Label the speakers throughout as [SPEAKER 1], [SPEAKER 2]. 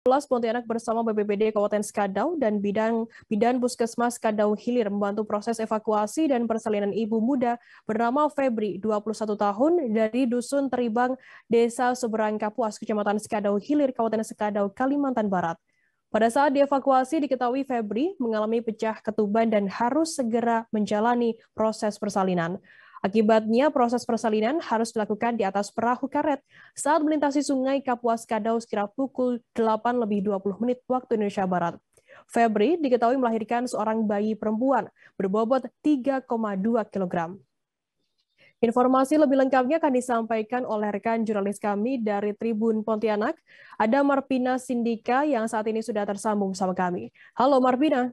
[SPEAKER 1] Pontianak bersama BPBD Kabupaten Skadau dan Bidan Puskesmas Skadau Hilir membantu proses evakuasi dan persalinan ibu muda bernama Febri, 21 tahun, dari Dusun Teribang, Desa Seberang Kapuas, Kecamatan Skadau Hilir, Kabupaten Skadau, Kalimantan Barat. Pada saat dievakuasi diketahui Febri mengalami pecah ketuban dan harus segera menjalani proses persalinan. Akibatnya proses persalinan harus dilakukan di atas perahu karet saat melintasi sungai Kapuas Skadau sekira pukul 8:20 waktu Indonesia Barat. Febri diketahui melahirkan seorang bayi perempuan berbobot 3,2 kg. Informasi lebih lengkapnya akan disampaikan oleh rekan jurnalis kami dari Tribun Pontianak, ada Marpina Sindika yang saat ini sudah tersambung bersama kami. Halo Marpina.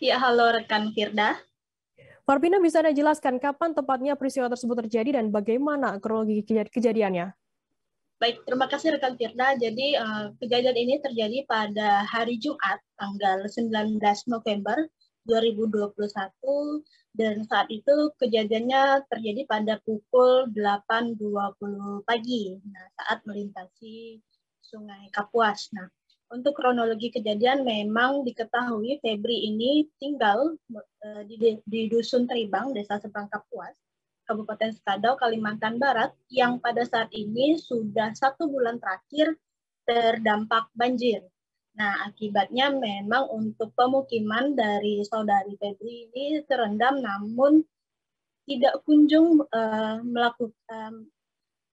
[SPEAKER 2] Ya, halo rekan Firda.
[SPEAKER 1] Marpina, bisa Anda jelaskan kapan tepatnya peristiwa tersebut terjadi dan bagaimana kronologi kejadiannya?
[SPEAKER 2] Baik, terima kasih rekan Firda. Jadi kejadian ini terjadi pada hari Jumat, tanggal 19 November 2021, dan saat itu kejadiannya terjadi pada pukul 8.20 pagi, saat melintasi Sungai Kapuas. Untuk kronologi kejadian memang diketahui Febri ini tinggal di Dusun Teribang, Desa Seberang Kapuas, Kabupaten Skadau, Kalimantan Barat, yang pada saat ini sudah 1 bulan terakhir terdampak banjir. Akibatnya memang untuk pemukiman dari saudari Febri ini terendam, namun tidak kunjung melakukan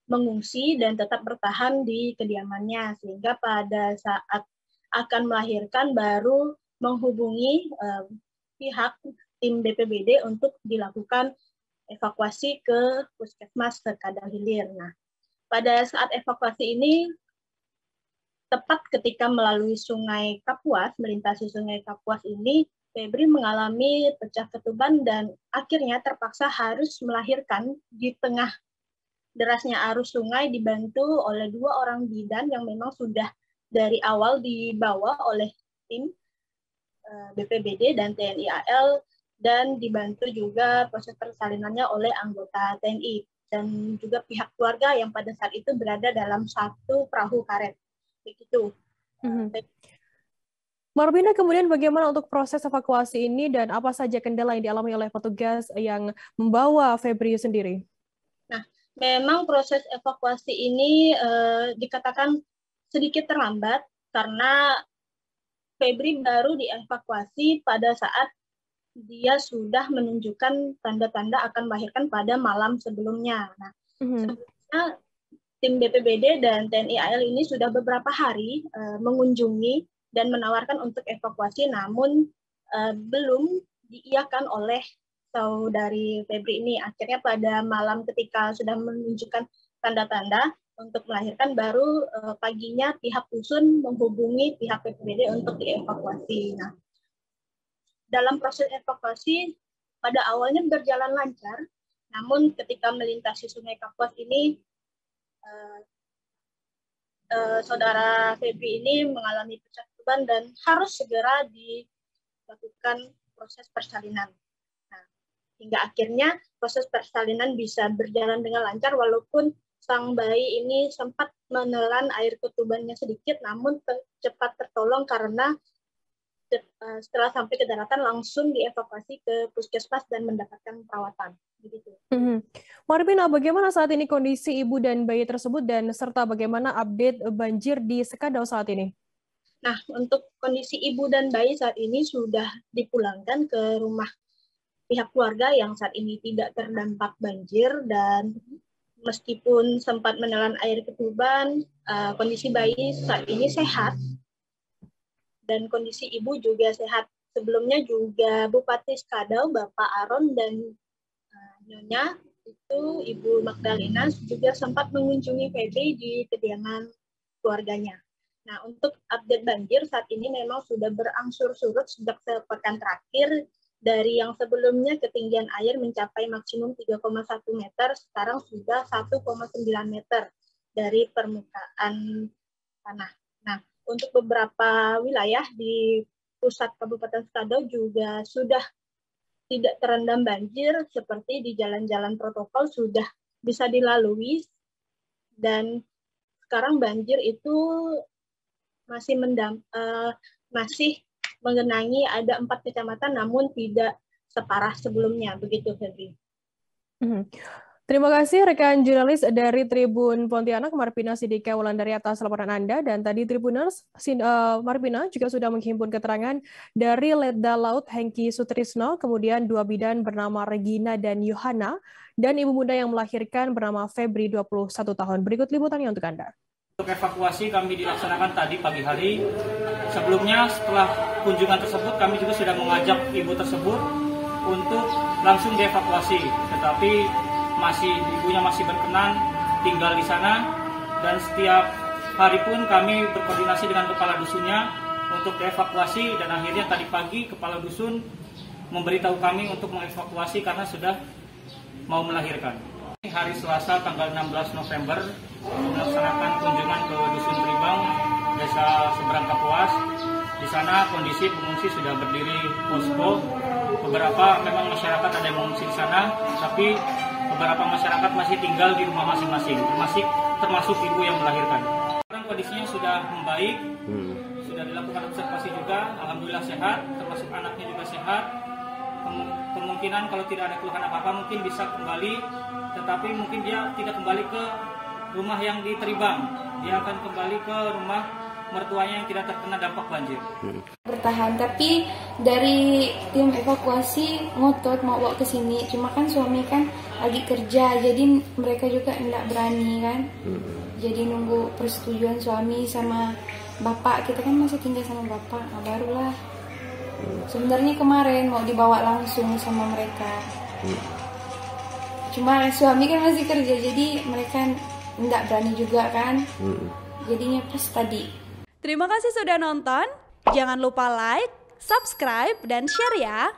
[SPEAKER 2] mengungsi dan tetap bertahan di kediamannya, sehingga pada saat akan melahirkan baru menghubungi pihak tim BPBD untuk dilakukan evakuasi ke Puskesmas Skadau Hilir. Pada saat evakuasi ini, tepat ketika melalui Sungai Kapuas, melintasi Sungai Kapuas ini, Febri mengalami pecah ketuban dan akhirnya terpaksa harus melahirkan di tengah derasnya arus sungai, dibantu oleh 2 orang bidan yang memang sudah dari awal dibawa oleh tim BPBD dan TNI AL, dan dibantu juga proses persalinannya oleh anggota TNI dan juga pihak keluarga yang pada saat itu berada dalam satu perahu karet. Begitu.
[SPEAKER 1] Marpina, kemudian bagaimana untuk proses evakuasi ini dan apa saja kendala yang dialami oleh petugas yang membawa Febri sendiri?
[SPEAKER 2] Memang proses evakuasi ini dikatakan sedikit terlambat karena Febri baru dievakuasi pada saat dia sudah menunjukkan tanda-tanda akan melahirkan pada malam sebelumnya. Sebelumnya tim BPBD dan TNI AL ini sudah beberapa hari mengunjungi dan menawarkan untuk evakuasi, namun belum diiyakan oleh saudari Febri ini. Akhirnya pada malam ketika sudah menunjukkan tanda-tanda untuk melahirkan, baru paginya pihak dusun menghubungi pihak BPBD untuk dievakuasi. Dalam proses evakuasi pada awalnya berjalan lancar, namun ketika melintasi Sungai Kapuas ini, saudara Febri ini mengalami pecah ketuban dan harus segera dilakukan proses persalinan. Hingga akhirnya proses persalinan bisa berjalan dengan lancar, walaupun sang bayi ini sempat menelan air ketubannya sedikit, namun cepat tertolong karena setelah sampai ke daratan langsung dievakuasi ke puskesmas dan mendapatkan perawatan. Begitu.
[SPEAKER 1] Marpina, bagaimana saat ini kondisi ibu dan bayi tersebut dan serta bagaimana update banjir di Skadau saat ini?
[SPEAKER 2] Untuk kondisi ibu dan bayi saat ini sudah dipulangkan ke rumah pihak keluarga yang saat ini tidak terdampak banjir, dan meskipun sempat menelan air ketuban, kondisi bayi saat ini sehat dan kondisi ibu juga sehat. Sebelumnya juga Bupati Skadau, Bapak Aron, dan Nyonya itu Ibu Magdalena juga sempat mengunjungi Febri di kediaman keluarganya. Untuk update banjir saat ini memang sudah berangsur surut sejak sepekan terakhir. Dari yang sebelumnya ketinggian air mencapai maksimum 3,1 meter, sekarang sudah 1,9 meter dari permukaan tanah. Untuk beberapa wilayah di pusat Kabupaten Skadau juga sudah tidak terendam banjir, seperti di jalan-jalan protokol sudah bisa dilalui, dan sekarang banjir itu masih mengenangi ada 4 kecamatan, namun tidak separah sebelumnya. Begitu, Febri.
[SPEAKER 1] Terima kasih rekan jurnalis dari Tribun Pontianak, Marpina Sidika Wulandari atas laporan Anda. Dan tadi Tribuners, Marpina juga sudah menghimpun keterangan dari Letda Laut Hengki Sutrisno, kemudian 2 bidan bernama Regina dan Yohana, dan ibu muda yang melahirkan bernama Febri 21 tahun. Berikut liputannya untuk Anda.
[SPEAKER 3] Untuk evakuasi kami dilaksanakan tadi pagi hari. Sebelumnya setelah kunjungan tersebut kami juga sudah mengajak ibu tersebut untuk langsung dievakuasi. Tetapi ibunya masih berkenan tinggal di sana, dan setiap hari pun kami berkoordinasi dengan kepala dusunnya untuk dievakuasi, dan akhirnya tadi pagi kepala dusun memberitahu kami untuk mengevakuasi karena sudah mau melahirkan. Hari Selasa tanggal 16 November melaksanakan kunjungan ke Dusun Tribang, Desa Seberang Kapuas. Di sana kondisi pengungsi sudah berdiri posko. Beberapa memang masyarakat ada yang mengungsi di sana, tapi beberapa masyarakat masih tinggal di rumah masing-masing, termasuk ibu yang melahirkan. Sekarang kondisinya sudah membaik, sudah dilakukan observasi juga, alhamdulillah sehat, termasuk anaknya juga sehat. Kemungkinan kalau tidak ada keluhan apa-apa mungkin bisa kembali, tetapi mungkin dia tidak kembali ke rumah yang di Tribang. Dia akan kembali ke rumah mertuanya yang tidak terkena dampak banjir.
[SPEAKER 4] Bertahan, tapi dari tim evakuasi ngotot mau bawa ke sini. Cuma kan suami kan lagi kerja, jadi mereka juga tidak berani kan. Jadi nunggu persetujuan suami sama bapak. Kita kan masih tinggal sama bapak, nah barulah. Sebenarnya kemarin mau dibawa langsung sama mereka. Cuma suami kan masih kerja, jadi mereka tidak berani juga kan. Jadinya pas tadi.
[SPEAKER 5] Terima kasih sudah nonton. Jangan lupa like, subscribe, dan share ya.